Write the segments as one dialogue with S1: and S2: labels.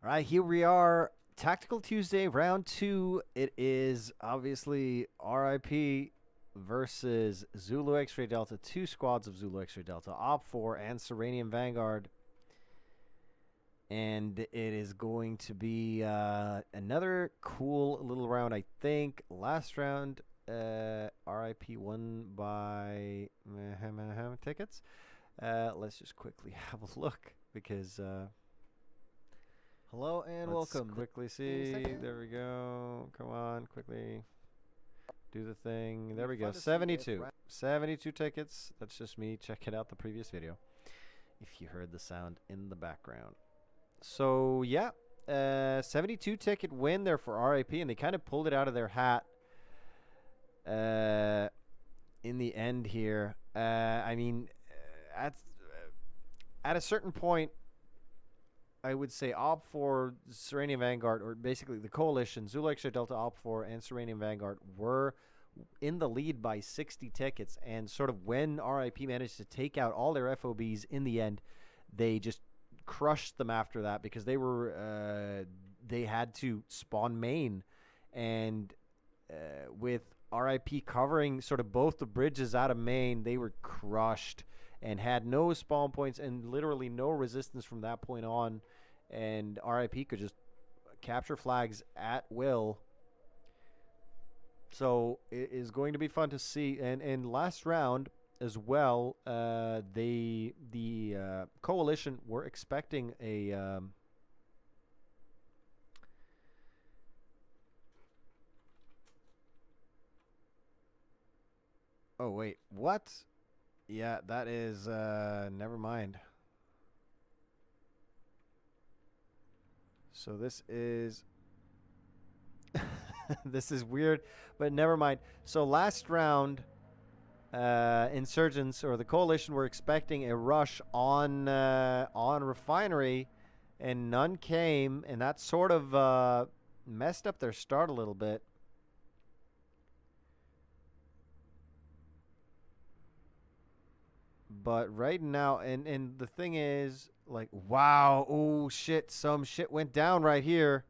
S1: All right, here we are. Tactical Tuesday, round 2. It is obviously RIP versus Zulu X-Ray Delta. 2 squads of Zulu X-Ray Delta. OpFor and Seranian Vanguard. And it is going to be another cool little round, I think. Last round, RIP won by tickets. Let's just quickly have a look because... hello and welcome. Quickly see. There we go. Come on, quickly. Do the thing. There we go. 72. 72 tickets. That's just me checking out the previous video. If you heard the sound in the background. So, yeah. 72 ticket win there for RIP, and they kind of pulled it out of their hat in the end here. I mean, at a certain point, I would say OpFor, Seranian Vanguard, or basically the coalition, Zulu X-Ray Delta, OpFor, and Seranian Vanguard were in the lead by 60 tickets. And sort of when RIP managed to take out all their FOBs in the end, they just crushed them after that because they were they had to spawn main. And with RIP covering sort of both the bridges out of main, they were crushed and had no spawn points and literally no resistance from that point on. And RIP could just capture flags at will. So it is going to be fun to see. And last round as well, the coalition were expecting a... oh, wait. What? Yeah, that is, never mind. So this is, this is weird, but never mind. So last round, insurgents or the coalition were expecting a rush on refinery, and none came, and that sort of messed up their start a little bit. But right now, and the thing is, like, wow, oh shit, some shit went down right here.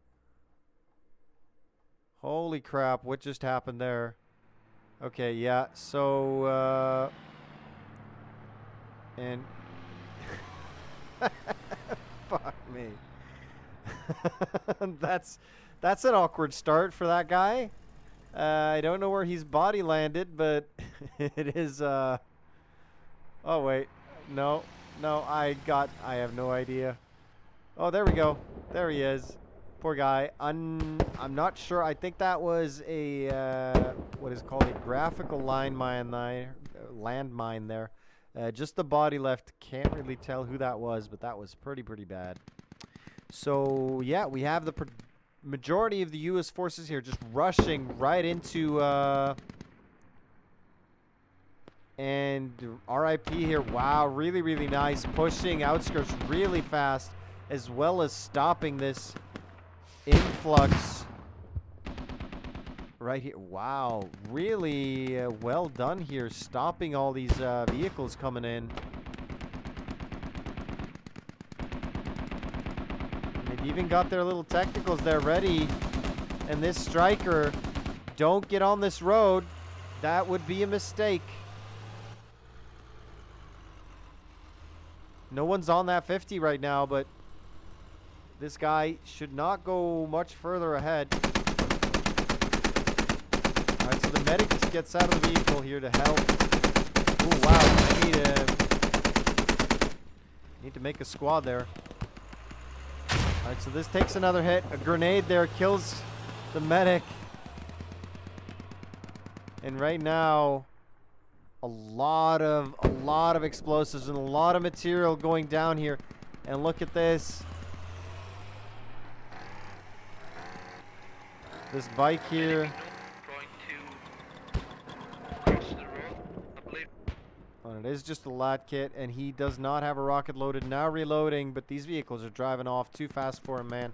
S1: Holy crap, what just happened there? Okay, yeah, so, and, fuck me. That's an awkward start for that guy. I don't know where his body landed, but it is, oh, wait. No. No, I have no idea. Oh, there we go. There he is. Poor guy. I'm not sure. I think that was a, what is called a graphical landmine there. Just the body left. Can't really tell who that was, but that was pretty bad. So, yeah, we have the majority of the U.S. forces here just rushing right into, and RIP here, wow, really nice. Pushing outskirts really fast, as well as stopping this influx right here. Wow, really well done here, stopping all these vehicles coming in. They've even got their little technicals there ready. And this striker, don't get on this road. That would be a mistake. No one's on that 50 right now, but this guy should not go much further ahead. All right, so the medic gets out of the vehicle here to help. Oh, wow. I need to make a squad there. All right, so this takes another hit. A grenade there kills the medic. And right now... a lot of explosives and a lot of material going down here. And look at this. This bike here. Oh, it is just a lat kit, and he does not have a rocket loaded. Now reloading, but these vehicles are driving off too fast for him, man.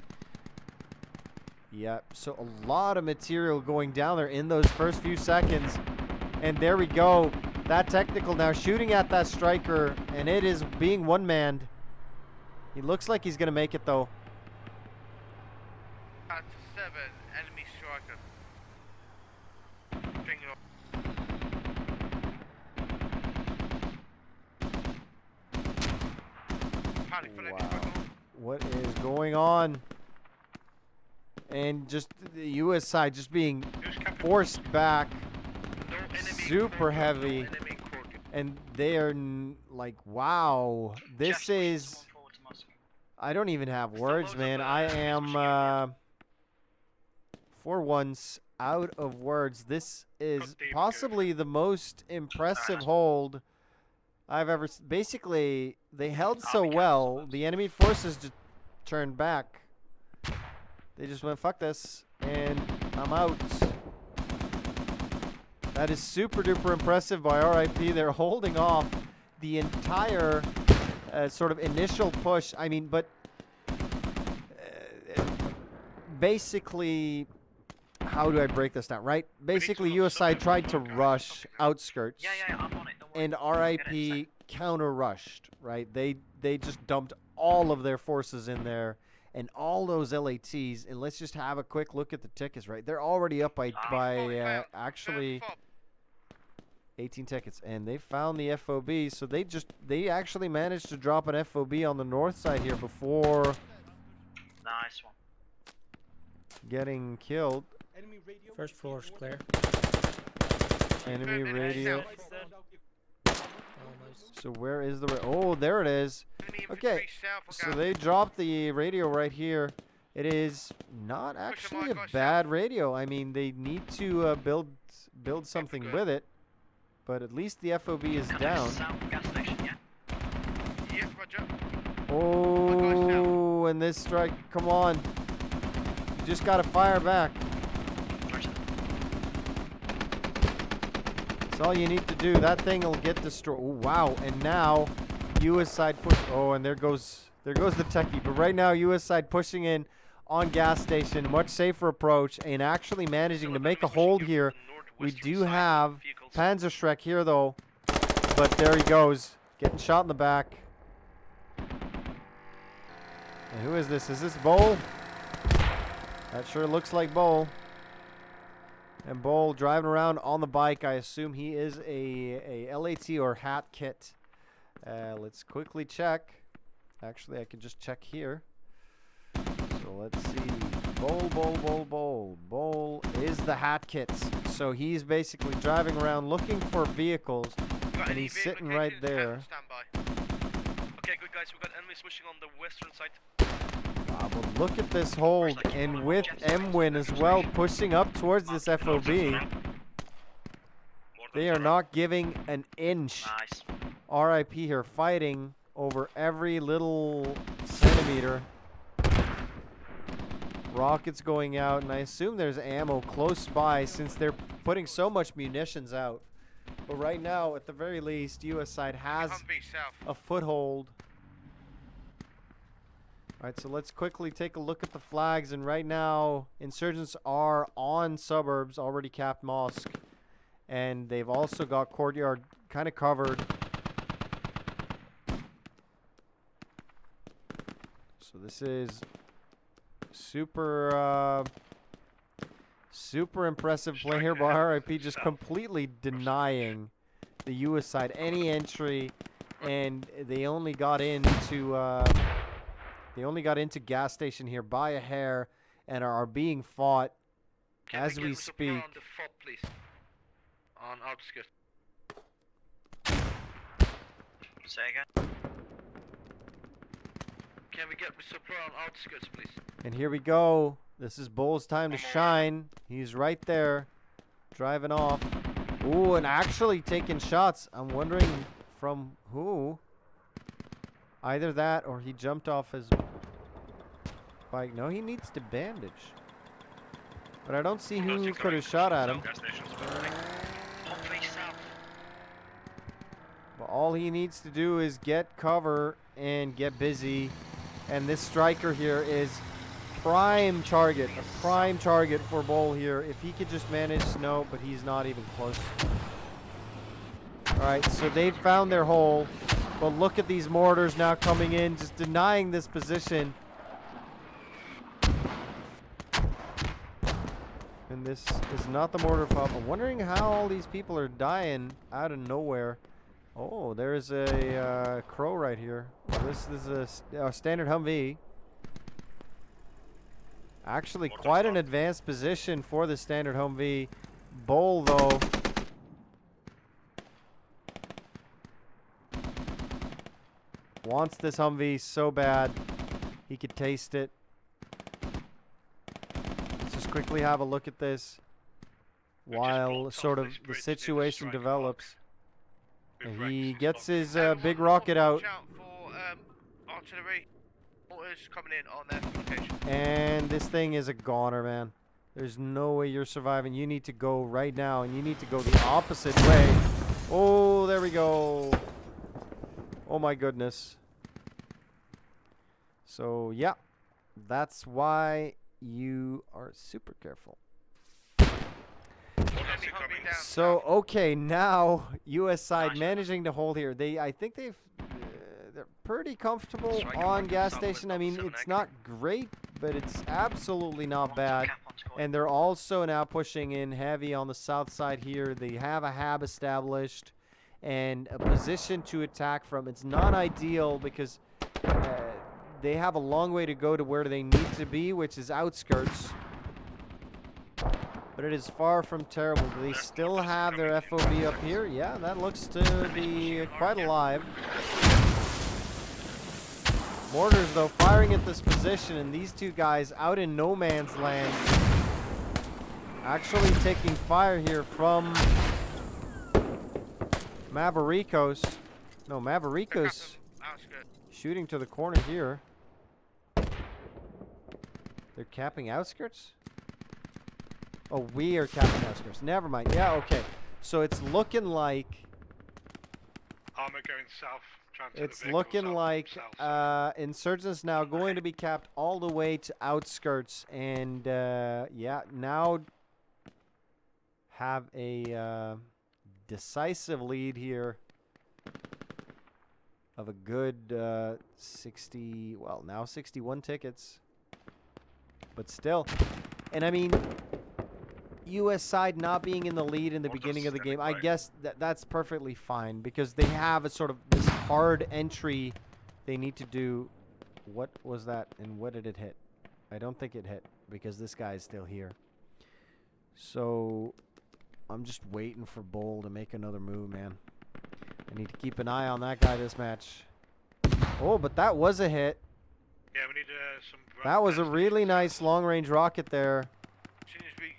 S1: Yep, so a lot of material going down there in those first few seconds. And there we go. That technical now shooting at that striker, and it is being one-manned. He looks like he's going to make it, though.
S2: at 7, enemy striker. Finger up. Panic for enemy striker.
S1: What is going on? And just the U.S. side just being forced back, super heavy, and they are like, wow, this is, I don't even have words, man. I am, for once, out of words. This is possibly the most impressive hold I've ever, basically, they held so well, the enemy forces just turned back. They just went, fuck this, and I'm out. That is super duper impressive by RIP. They're holding off the entire sort of initial push. I mean, but basically, how do I break this down, right? Basically, US side tried to rush outskirts,
S3: I'm on it,
S1: and RIP counter-rushed, right? They just dumped all of their forces in there. And all those LATs, and let's just have a quick look at the tickets, right? They're already up by actually 18 tickets, and they found the FOB, so they actually managed to drop an FOB on the north side here before
S3: nice one.
S1: getting killed.
S4: First floor is clear.
S1: Enemy radio.
S4: Oh, nice.
S1: So where is the oh, there it is. Okay, so they dropped the radio right here. It is not actually a bad radio. I mean, they need to build something with it, but at least the FOB is down. Oh, and this strike, come on. You just gotta fire back. That's all you need to do. That thing will get destroyed. Oh, wow, and now US side push. Oh, and there goes the techie. But right now, US side pushing in on gas station, much safer approach, and actually managing to make a hold here. We do have Panzerschreck here, though. But there he goes, getting shot in the back. And who is this? Is this Bowl? That sure looks like Bowl. And Bowl driving around on the bike. I assume he is a LAT or hat kit. Let's quickly check. Actually, I can just check here. So let's see. Bowl is the hat kits. So he's basically driving around looking for vehicles, and he's sitting right there.
S2: Okay, good guys. We got enemies switching on the western side.
S1: Well, look at this hold, and with M-Win as well pushing up towards this FOB. They are not giving an inch.
S3: Nice.
S1: RIP here, fighting over every little centimeter. Rockets going out, and I assume there's ammo close by since they're putting so much munitions out. But right now, at the very least, US side has a foothold. Alright, so let's quickly take a look at the flags, and right now, insurgents are on suburbs, already capped mosque. And they've also got courtyard kind of covered. So this is super impressive play here by RIP, just completely denying the US side any entry, and they only got into gas station here by a hair, and are being fought as we speak.
S2: On the fob, please. On outskirts.
S3: Say again.
S2: Can we get supply on outskirts, please?
S1: And here we go. This is Bull's time to shine. He's right there, driving off. Ooh, and actually taking shots. I'm wondering from who. Either that or he jumped off his bike. No, he needs to bandage. But I don't see who could have shot at him. But all he needs to do is get cover and get busy. And this striker here is prime target, a prime target for Bull here. If he could just manage, no, but he's not even close. All right, so they've found their hole. But look at these mortars now coming in, just denying this position. And this is not the mortar fob. I'm wondering how all these people are dying out of nowhere. Oh, there's a crow right here. Well, this is a standard Humvee. Actually, quite an advanced position for the standard Humvee. Bull, though. Wants this Humvee so bad. He could taste it. Let's just quickly have a look at this while sort of the situation develops. And he gets his big rocket out.
S2: Watch out for artillery. Mortars coming in on their location.
S1: And this thing is a goner, man. There's no way you're surviving. You need to go right now, and you need to go the opposite way. Oh, there we go. Oh, my goodness. So, yeah. That's why you are super careful. So, okay, now U.S. side managing to hold here. I think they're pretty comfortable on gas station. I mean, it's not great, but it's absolutely not bad. And they're also now pushing in heavy on the south side here. They have a hab established and a position to attack from. It's not ideal because they have a long way to go to where they need to be, which is outskirts. But it is far from terrible. Do they still have their FOB up here? Yeah, that looks to be quite alive. Mortars, though, firing at this position, and these two guys out in no man's land actually taking fire here from Mavericos. No, Mavericos shooting to the corner here. They're capping outskirts? Oh, we are capping outskirts. Never mind. Yeah, okay. So it's looking like...
S5: Armor going south.
S1: It's looking like insurgents now going to be capped all the way to outskirts. And, yeah, now have a decisive lead here of a good 60, well, now 61 tickets. But still. And, I mean... U.S. side not being in the lead in the beginning of the game, I guess that's perfectly fine because they have a sort of this hard entry they need to do. What was that and what did it hit? I don't think it hit because this guy is still here. So I'm just waiting for Bull to make another move, man. I need to keep an eye on that guy this match. Oh, but that was a hit.
S5: Yeah, we need some...
S1: That was a really nice long-range rocket there.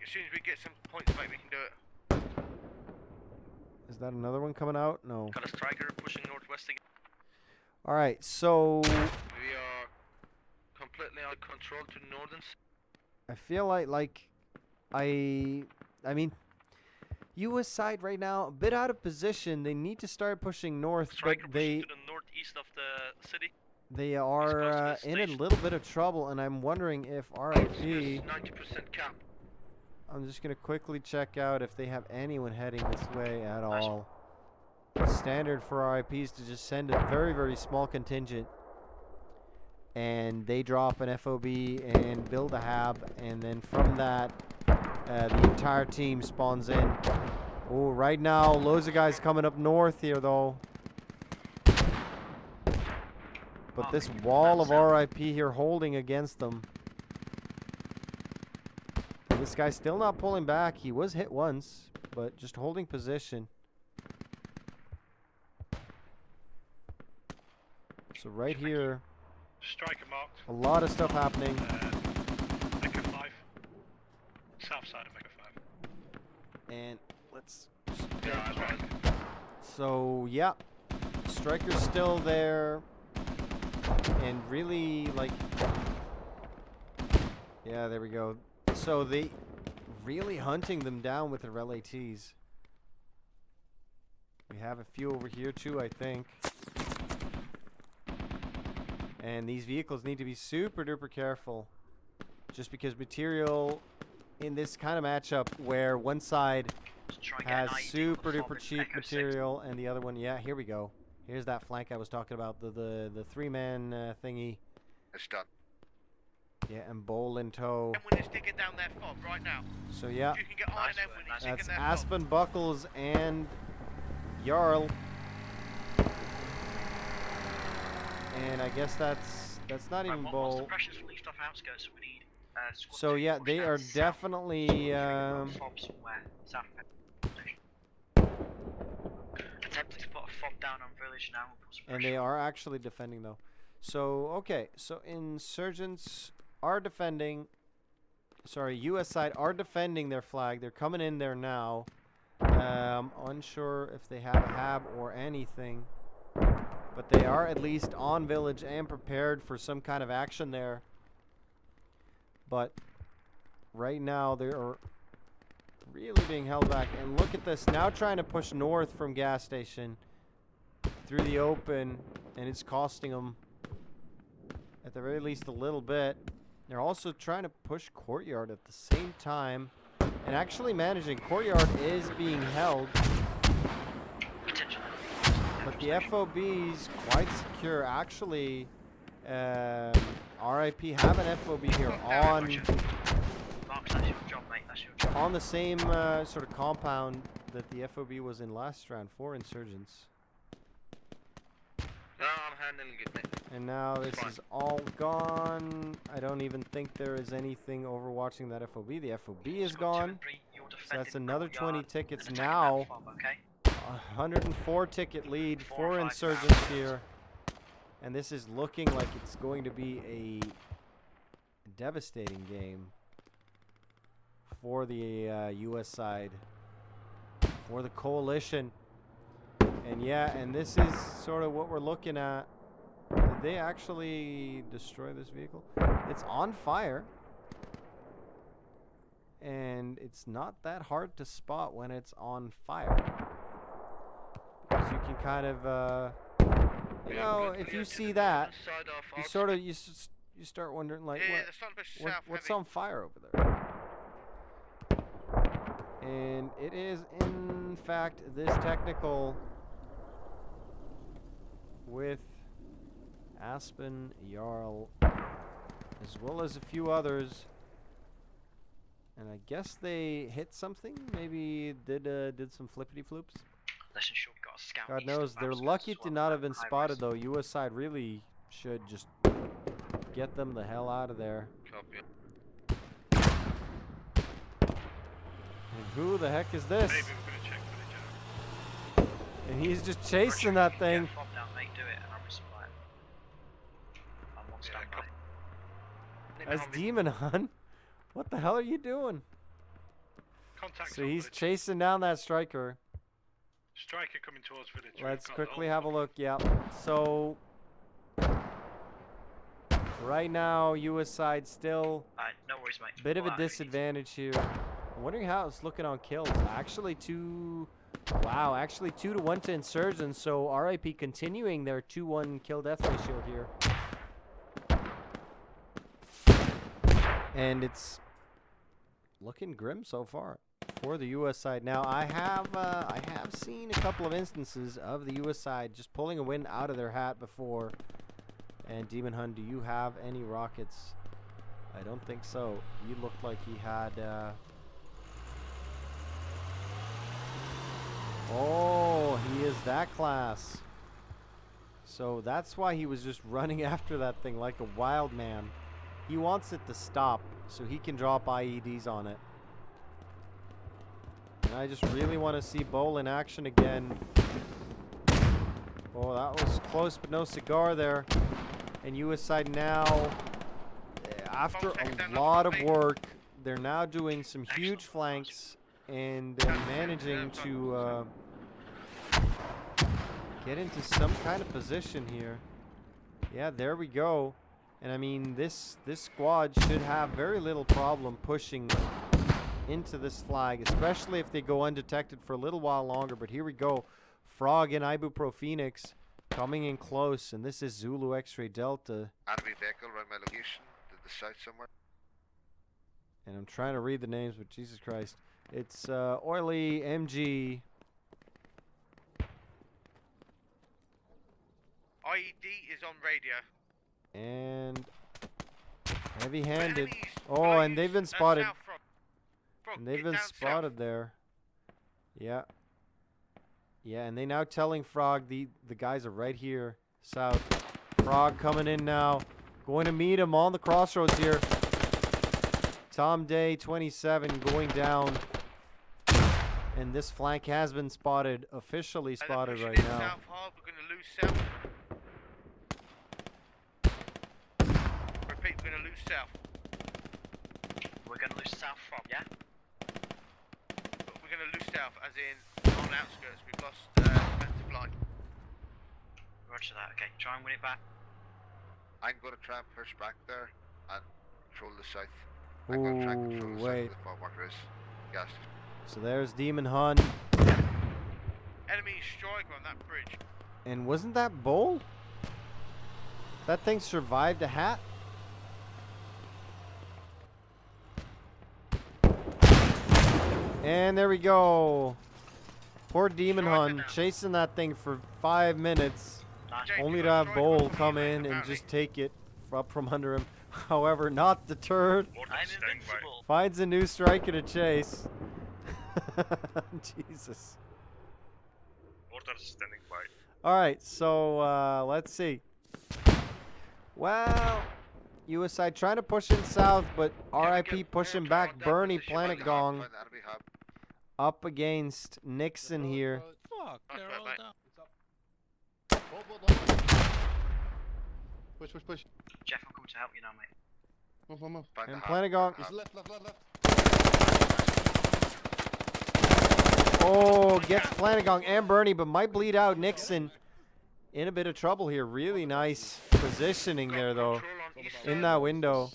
S2: As soon as we get some points back, we can do it.
S1: Is that another one coming out? No.
S2: Got a striker pushing northwest again.
S1: All right, so
S2: We are completely out of control to northern.
S1: I feel like I mean, U.S. side right now a bit out of position. They need to start pushing north,
S2: Striker
S1: but
S2: pushing to the northeast of the city.
S1: they are in a little bit of trouble, and I'm wondering if RIP.
S2: 90% cap.
S1: I'm just gonna quickly check out if they have anyone heading this way at all. Standard for RIPs to just send a very, very small contingent, and they drop an FOB and build a hab, and then from that, the entire team spawns in. Oh, right now, loads of guys coming up north here, though. But this wall of RIP here holding against them. This guy's still not pulling back. He was hit once, but just holding position. So right here,
S5: Striker marked.
S1: a lot of stuff happening.
S5: Mecca 5. South side of Mecca 5.
S1: And let's...
S5: Yeah, right.
S1: So, yeah. Striker's still there. And really, like... Yeah, there we go. So they really hunting them down with their LATs. We have a few over here too, I think. And these vehicles need to be super duper careful. Just because material in this kind of matchup where one side has super duper cheap material and the other one, yeah, here we go. Here's that flank I was talking about, the 3-man thingy.
S6: It's done.
S1: Yeah, and Bowl in tow.
S2: And when it's digging down their fob right now.
S1: So yeah,
S2: You can get on them when it's digging
S1: that's
S2: their fob.
S1: Aspen, Buckles, and Jarl. And I guess that's not even
S3: What's the
S1: Bowl.
S3: pressures from east off outskirts? We need squad
S1: So
S3: 2
S1: yeah,
S3: push
S1: they
S3: down
S1: are
S3: south.
S1: definitely
S3: Fob somewhere south. Attempting to put a fob down on village now. We'll put some
S1: and they
S3: pressure.
S1: are actually defending though. So okay, so insurgents are defending. Sorry, U.S. side are defending their flag. They're coming in there now. Unsure if they have a hab or anything, but they are at least on village and prepared for some kind of action there. But right now they are really being held back. And look at this, now trying to push north from gas station through the open, and it's costing them at the very least a little bit. They're also trying to push Courtyard at the same time, and actually managing. Courtyard is being held, but the FOB's quite secure. Actually, RIP have an FOB here on
S3: Marcus, that's your job, mate. That's your job.
S1: on the same sort of compound that the FOB was in last round for insurgents.
S6: No, I'm handling it, mate.
S1: And now this is all gone. I don't even think there is anything overwatching that FOB. The FOB is
S3: Squad 2
S1: gone.
S3: and 3, you're
S1: So that's
S3: defending
S1: another
S3: Courtyard
S1: 20 tickets
S3: and attacking
S1: now.
S3: that fob, okay?
S1: 104 ticket lead
S3: 4
S1: for
S3: or 5
S1: insurgents
S3: rounds.
S1: here. And this is looking like it's going to be a devastating game for the US side, for the coalition. And yeah, and this is sort of what we're looking at. Did they actually destroy this vehicle? It's on fire. And it's not that hard to spot when it's on fire. Because you can kind of, you know, if you see that, you sort of, you start wondering, like,
S2: Yeah, the sun pushes south
S1: what's
S2: heavy.
S1: on fire over there? And it is, in fact, this technical with Aspen, Jarl, as well as a few others. And I guess they hit something. Maybe did some flippity floops.
S3: Listen, sure, we got a scout
S1: God
S3: east
S1: knows.
S3: of
S1: They're
S3: outskirts
S1: lucky
S3: as
S1: to
S3: well,
S1: not
S3: on
S1: have been
S3: high
S1: spotted
S3: rise.
S1: though. US side really should just get them the hell out of there.
S6: Copy.
S1: And who the heck is this?
S5: Maybe we're gonna check footage out.
S1: And he's just chasing that thing.
S3: Get a fob down, mate, do it, and I'll respond. I'm on standby.
S1: As Demon Hun. What the hell are you doing?
S5: Contacts
S1: So
S5: on
S1: he's
S5: village.
S1: chasing down that striker.
S5: Striker coming towards village.
S1: Let's
S5: We've got
S1: quickly
S5: all-
S1: have a look. Yeah. So right now, US side still
S3: Alright, no worries, mate.
S1: bit of a
S3: Well, if you need
S1: disadvantage here. I'm wondering how it's looking on kills. Actually, wow, actually 2-1 to insurgents. So RIP continuing their 2-1 kill death ratio here. And it's looking grim so far for the US side. Now I have seen a couple of instances of the US side just pulling a win out of their hat before. And Demon Hun, do you have any rockets? I don't think so. You looked like he had oh, he is that class. So that's why he was just running after that thing like a wild man. He wants it to stop so he can drop IEDs on it. And I just really want to see Bowl in action again. Oh, that was close, but no cigar there. And US side now, after a lot of work, they're now doing some huge flanks and managing to get into some kind of position here. Yeah, there we go. And I mean, this squad should have very little problem pushing into this flag, especially if they go undetected for a little while longer. But here we go. Frog and Ibuprofen Phoenix coming in close, and this is Zulu X-Ray Delta.
S6: Enemy vehicle around my location to the south somewhere.
S1: And I'm trying to read the names, but Jesus Christ. It's Oily, MG.
S2: IED is on radio.
S1: And Heavy-handed.
S2: Enemies
S1: Oh,
S2: below
S1: and
S2: you,
S1: they've been spotted.
S2: south from. Frog,
S1: And they've
S2: get
S1: been
S2: down south.
S1: spotted there. Yeah. Yeah, and they now telling Frog the guys are right here, south. Frog coming in now. Going to meet him on the crossroads here. Tom Day, 27, going down. And this flank has been spotted, officially
S2: And they're
S1: spotted
S2: pushing
S1: right
S2: in
S1: now.
S2: South hard. We're going to lose south. Repeat, we're going to lose south.
S3: We're going to lose south from, yeah?
S2: But we're going to lose south, as in on outskirts. We've lost defensive line.
S3: Roger that. Okay, try and win it back.
S6: I'm going to try and push back there and control the south. I'm going to try and control the south
S1: wait.
S6: of the fog marker is. Yes.
S1: So there's Demon Hun.
S2: Enemy striker on that bridge.
S1: And wasn't that Bull? That thing survived a hat? And there we go. Poor Demon
S2: Striker
S1: Hun
S2: now.
S1: chasing that thing for 5 minutes.
S3: Nice.
S2: Jake,
S1: Only
S2: you
S1: to
S2: got
S1: have
S2: striker
S1: Bull
S2: coming
S1: come
S2: in
S1: in
S2: like
S1: and
S2: a
S1: just
S2: bounty.
S1: take it up from under him. However, not deterred.
S3: I'm invincible.
S1: Finds a new striker to chase. Jesus.
S7: Orders standing by.
S1: Alright, so let's see. Well, US side trying to push in south, but RIP pushing back. Bernie Planet Gong
S6: Find the enemy hub.
S1: up against Nixon here.
S4: Fuck,
S2: That's
S4: they're
S2: right,
S4: all
S2: mate.
S4: down.
S8: Push, push, push.
S3: Jeff, I'm coming to help you now, mate.
S8: Move, move, move.
S6: Find the
S1: And
S6: hub.
S1: Planet Gong.
S8: He's left, left, left, left.
S1: Oh, gets Planet Gong and Bernie, but might bleed out. Nixon in a bit of trouble here. Really nice positioning there, though, in that window.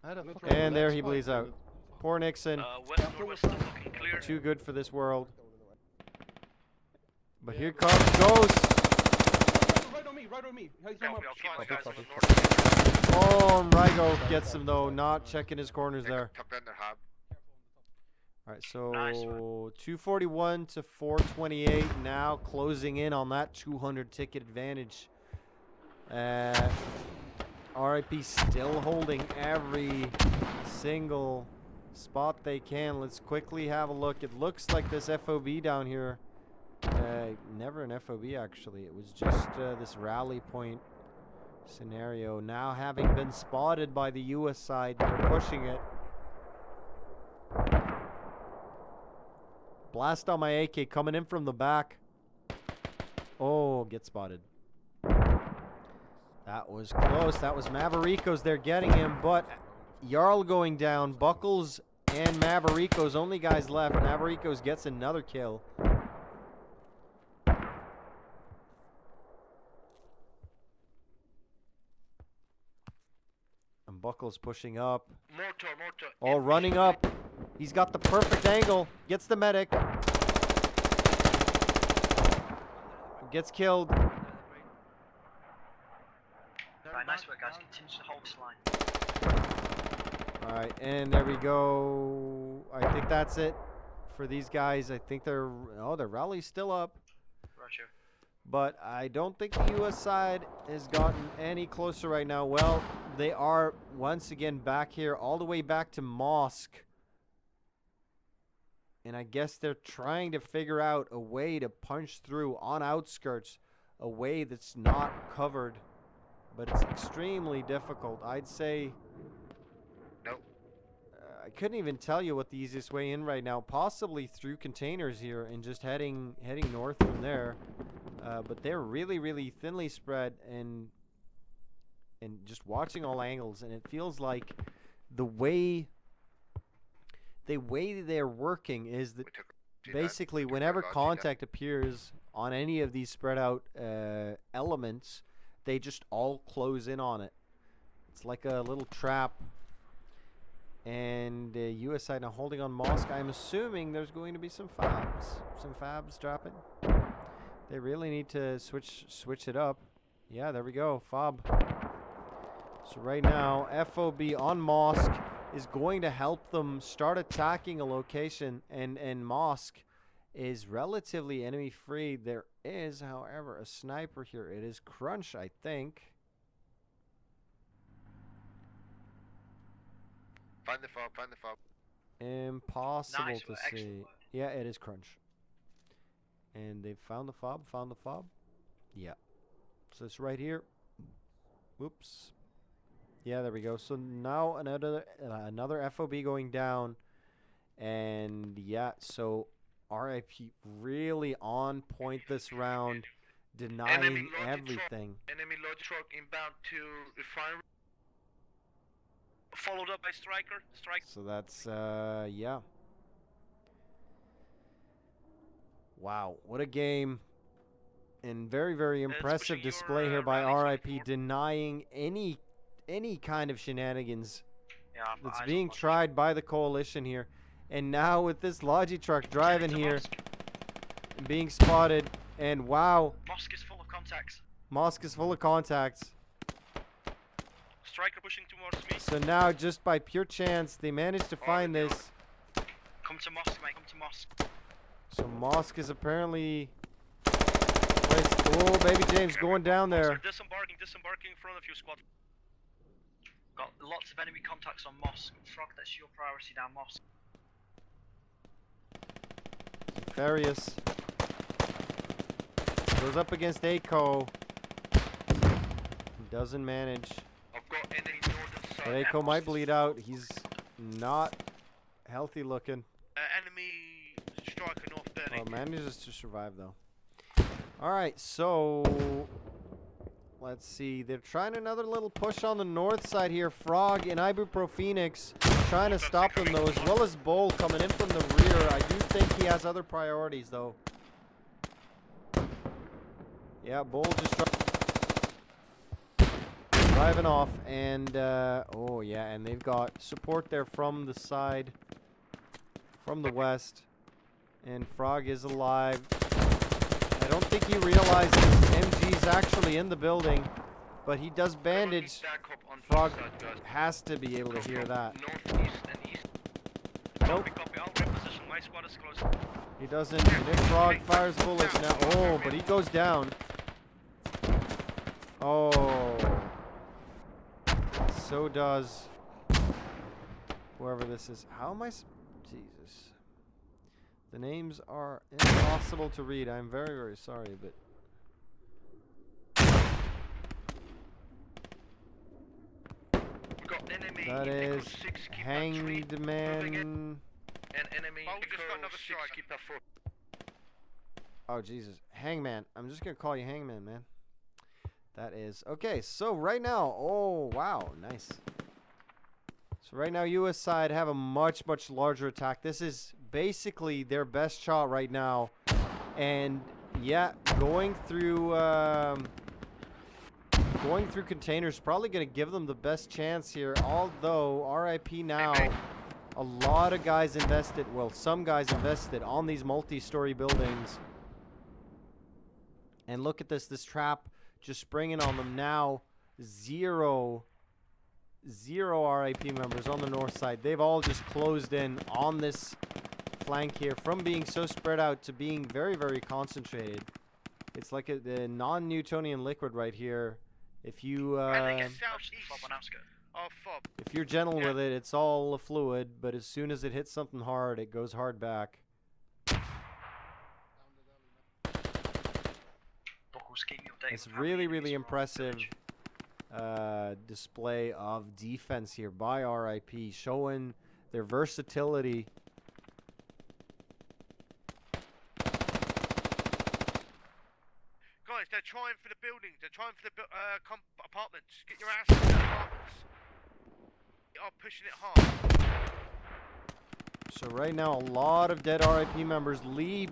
S8: How the fuck
S1: And there
S8: left
S1: he
S8: spot,
S1: bleeds out.
S8: dude?
S1: Poor Nixon.
S3: West northwest still looking clear.
S1: Too good for this world. But here comes Ghost.
S8: Right on me. He's
S2: Yeah,
S8: on my
S2: I'll keep my
S8: Copy,
S2: guys on
S8: copy.
S2: the north.
S1: Oh, and Rygo gets him, though, not checking his corners
S6: Take
S1: there.
S6: a top in their hub.
S1: All right, so
S3: Nice
S1: 241 to 428 now, closing in on that 200 ticket advantage. RIP still holding every single spot they can. Let's quickly have a look. It looks like this FOB down here, never an FOB actually. It was just this rally point scenario. Now having been spotted by the US side, they're pushing it. Blast on my AK coming in from the back. Oh, get spotted. That was close. That was Mavericos. They're getting him, but Jarl going down. Buckles and Mavericos, only guys left. Mavericos gets another kill. And Buckles pushing up.
S2: Mortar.
S1: Oh, running up. He's got the perfect angle. Gets the medic. Gets killed.
S3: Right, nice work, guys. Continue to hold this line.
S1: Alright, and there we go. I think that's it for these guys. I think their rally's still up.
S3: Roger.
S1: But I don't think the US side has gotten any closer right now. Well, they are once again back here, all the way back to Mosque. And I guess they're trying to figure out a way to punch through on outskirts, a way that's not covered. But it's extremely difficult. I'd say...
S6: Nope.
S1: I couldn't even tell you what the easiest way in right now. Possibly through containers here and just heading north from there. But they're really, really thinly spread and just watching all angles. And it feels like the way they're working is that
S6: We took
S1: basically
S6: took
S1: whenever
S6: our lodge,
S1: contact appears on any of these spread out elements, they just all close in on it. It's like a little trap. And US side now holding on Mosque. I'm assuming there's going to be some fabs dropping. They really need to switch it up. Yeah, there we go, fob. So right now, FOB on Mosque is going to help them start attacking a location, and Mosque is relatively enemy free. There is, however, a sniper here. It is Crunch, I think.
S6: Find the fob, find the fob.
S1: Impossible
S3: Nice
S1: to
S3: work,
S1: see.
S3: excellent work.
S1: Yeah, it is crunch. And they found the fob, Yeah. So it's right here. Whoops. Yeah, there we go. So now another FOB going down. And yeah, so RIP really on point this round, denying
S2: Enemy logic truck.
S1: everything.
S2: Enemy logic truck inbound to refinery. Followed up by Striker.
S1: So that's yeah. Wow, what a game. And very, very impressive
S2: pushing your,
S1: display here by
S2: rally
S1: RIP,
S2: forward.
S1: denying any kind of shenanigans
S3: Yeah, I've got
S1: that's
S3: eyes on
S1: being
S3: Mosque.
S1: tried by the coalition here. And now with this Logi truck driving
S3: Getting to
S1: here,
S3: Mosque.
S1: and being spotted, and wow,
S3: Mosque is full of contacts.
S1: Mosque is full of contacts.
S2: Striker pushing towards me.
S1: So now, just by pure chance, they managed to find
S2: yeah.
S1: this.
S3: Come to Mosque, mate. Come to Mosque.
S1: So Mosque is apparently placed. Oh, baby James going down there.
S2: Disembarking in front of you, squad.
S3: Got lots of enemy contacts on Mosque. Frog, that's your priority down Mosque.
S1: Farius goes up against Aiko. Doesn't manage.
S2: I've got enemy northern
S1: But
S2: side.
S1: Aiko might bleed out. He's not healthy looking.
S2: Enemy striker north burning.
S1: Oh, manages to survive though. Alright, so let's see. They're trying another little push on the north side here. Frog and Ibupro Phoenix trying to stop them though, as well as Bull coming in from the rear. I do think he has other priorities though. Yeah, Bull just driving off, and oh yeah, and they've got support there from the side, from the west, and Frog is alive. I don't think he realizes MG's actually in the building, but he does bandage. Frog has to be able to hear that.
S2: Northeast and east.
S1: Nope,
S2: Copy. I'll reposition. My squad is close.
S1: he doesn't. And if Frog fires bullets now, oh, but he goes down. Oh, so does whoever this is. How am I? Jesus. The names are impossible to read. I'm very, very sorry, but
S2: We've got enemy.
S1: that is
S2: Echo 6, keep that tree
S1: Hanged
S2: moving
S1: Man.
S2: And enemy.
S3: Oh, we just got
S2: Echo
S3: another
S2: 6,
S3: strike.
S2: keep that foot.
S1: Oh, Jesus. Hangman. I'm just going to call you Hangman, man. That is. Okay, so right now. Oh, wow. Nice. So right now, US side have a much, much larger attack. This is basically their best shot right now. And, yeah, going through containers probably going to give them the best chance here. Although, RIP now, a lot of guys invested. Well, some guys invested on these multi-story buildings. And look at this trap just springing on them now. Zero RIP members on the north side. They've all just closed in on this flank here, from being so spread out to being very, very concentrated. It's like the non-Newtonian liquid right here. If you if you're gentle with it, it's all a fluid, but as soon as it hits something hard, it goes hard back. It's really, really impressive display of defense here by RIP, showing their versatility.
S2: Guys, they're trying for the buildings. They're trying for the apartments. Get your ass in the apartments. They are pushing it hard.
S1: So right now, a lot of dead RIP members leave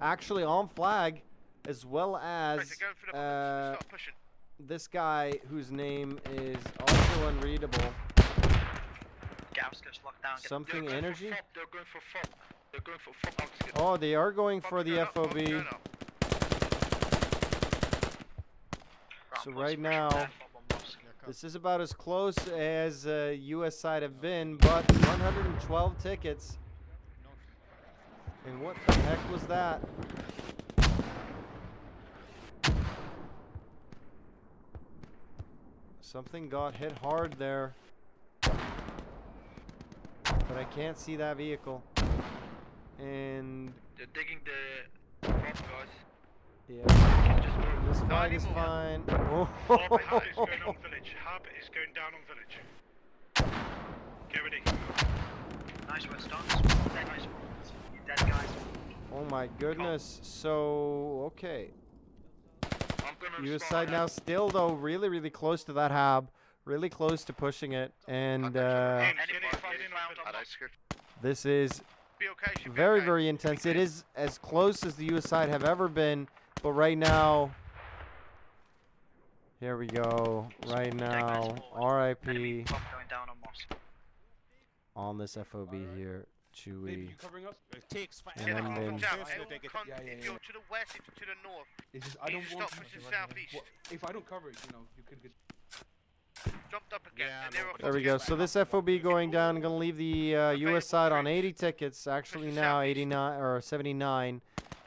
S1: actually on flag, as well as
S2: Guys, they're going for the apartments. Start pushing.
S1: this guy whose name is also unreadable.
S3: Get outskirts locked down. Get
S1: Something
S2: They're going for
S1: energy?
S2: FOB. They're going for FOB. They're going for FOB outskirts.
S1: Oh, they are going for the
S2: Going up,
S1: FOB.
S2: going up.
S1: So right now, this is about as close as US side have been, but 112 tickets. And what the heck was that? Something got hit hard there. but I can't see that vehicle. And
S3: They're digging the front, guys.
S1: yeah,
S3: Just
S1: this flag is fine. Oh,
S5: Hub is going on village. Hub is going down on village. Get ready.
S3: nice work, Stars. Dead, nice. You dead, guys.
S1: oh my goodness. So okay.
S3: I'm gonna
S1: US
S3: spawn
S1: side now still though really close to that hab. Really close to pushing it. And
S5: Get in on
S6: And I
S5: village.
S6: skirt.
S1: this is
S2: Be okay. Should be
S1: very,
S2: okay.
S1: very intense. It is as close as the US side have ever been, but right now, here we go. Right now, RIP
S3: Enemy pop going down on Moss.
S1: on this FOB here.
S8: Maybe
S1: Chewy.
S8: you covering us?
S1: And
S2: Yeah,
S1: then
S2: the
S1: been-
S2: jab.
S8: Yeah,
S2: Everyone
S8: yeah,
S2: if
S8: yeah.
S2: you're to the west, if you're to the north,
S8: It's just I
S2: you
S8: don't
S2: need to
S8: want
S2: stop
S8: to.
S2: pushing southeast.
S8: Well, if I don't cover it, you could get.
S2: Jumped up again. and they're off
S1: There we
S2: again.
S1: go. So this FOB going down, gonna leave the US side on 80 tickets. Actually now 89 or 79.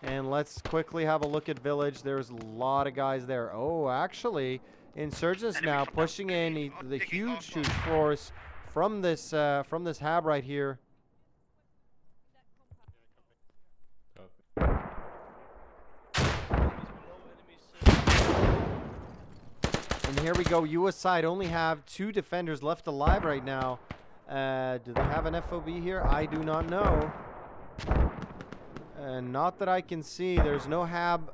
S1: And let's quickly have a look at Village. There's a lot of guys there. Oh, actually, Insurgents now pushing in the huge force from this hab right here. And here we go. US side only have 2 defenders left alive right now. Do they have an FOB here? I do not know. Not that I can see. There's no hab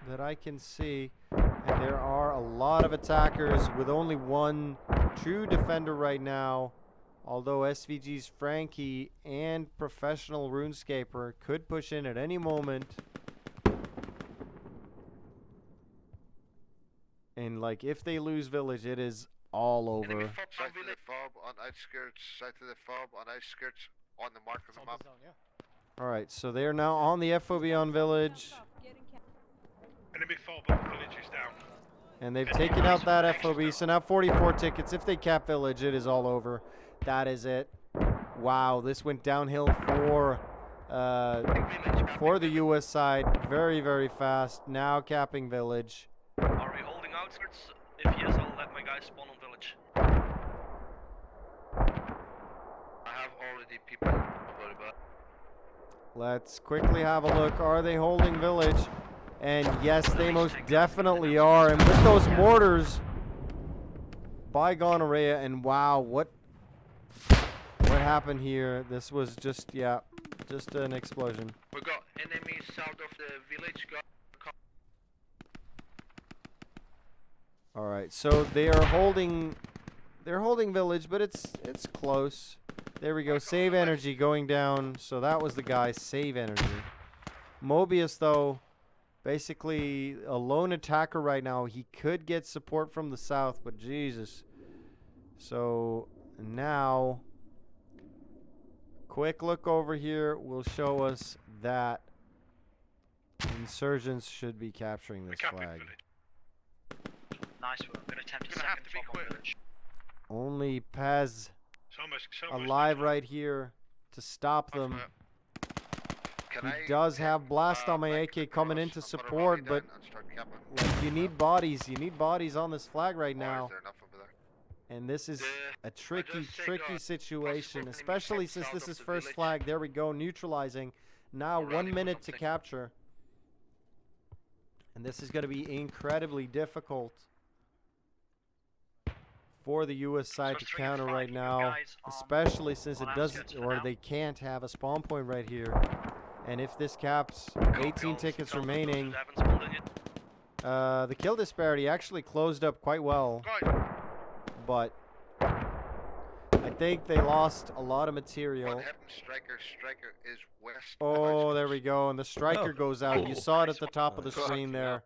S1: that I can see. And there are a lot of attackers with only 1 true defender right now. Although SVG's Frankie and Professional RuneScaper could push in at any moment. And like if they lose Village, it is all over.
S6: South of the fob on outskirts. South of the fob on outskirts on the mark on the map.
S1: All right, so they are now on the FOB on Village.
S5: Enemy fob on village is down.
S1: And they've taken out that FOB, so now 44 tickets. If they cap Village, it is all over. That is it. Wow, this went downhill for the US side very, very fast. Now capping Village.
S3: Are we holding outskirts? If yes, I'll let my guys spawn on village.
S6: I have already people worried about.
S1: Let's quickly have a look. Are they holding Village? And yes, they most definitely are. And with those mortars by Gonorrhea, and wow, what happened here? This was just, yeah, just an explosion.
S6: We got enemies south of the village.
S1: All right, so they are holding Village, but it's close. There we go. Save energy going down. So that was the guy. Save energy. Mobius though, basically a lone attacker right now. He could get support from the south, but Jesus. So now, quick look over here will show us that Insurgents should be capturing this
S5: Capping
S1: flag.
S5: village.
S3: Nice work. I'm gonna attempt
S2: You're
S3: a
S2: gonna have
S3: second
S2: to be
S3: fob on
S2: quick.
S3: village.
S1: Only Paz
S5: It's almost
S1: alive right here to stop
S2: That's
S1: them.
S2: right.
S1: He does have blast on my AK coming in to support, but like you need bodies. You need bodies on this flag right now. And this is a tricky situation, especially since this is first flag. There we go, neutralizing. Now 1 minute to capture. And this is going to be incredibly difficult for the US side to counter right now, especially since it doesn't, or they can't have a spawn point right here. And if this caps 18 tickets remaining, the kill disparity actually closed up quite well,
S2: Guys,
S1: but I think they lost a lot of material.
S6: Striker is west.
S1: Oh, there we go, and the striker goes out. You saw it at the top of the screen there.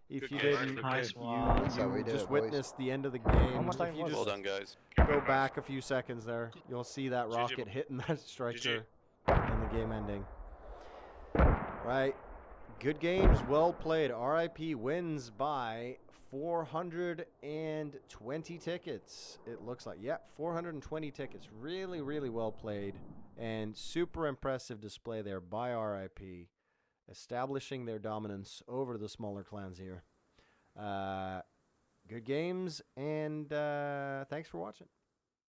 S1: If you didn't,
S3: Nice
S1: you just witnessed the end of the game. If you
S9: Well
S1: just
S9: done, guys.
S1: go back a few seconds there, you'll see that rocket hitting that striker and the game ending. Right. Good games, well played. RIP wins by 420 tickets. It looks like, yeah, 420 tickets. Really, really well played. And super impressive display there by RIP, establishing their dominance over the smaller clans here. Good games, and thanks for watching.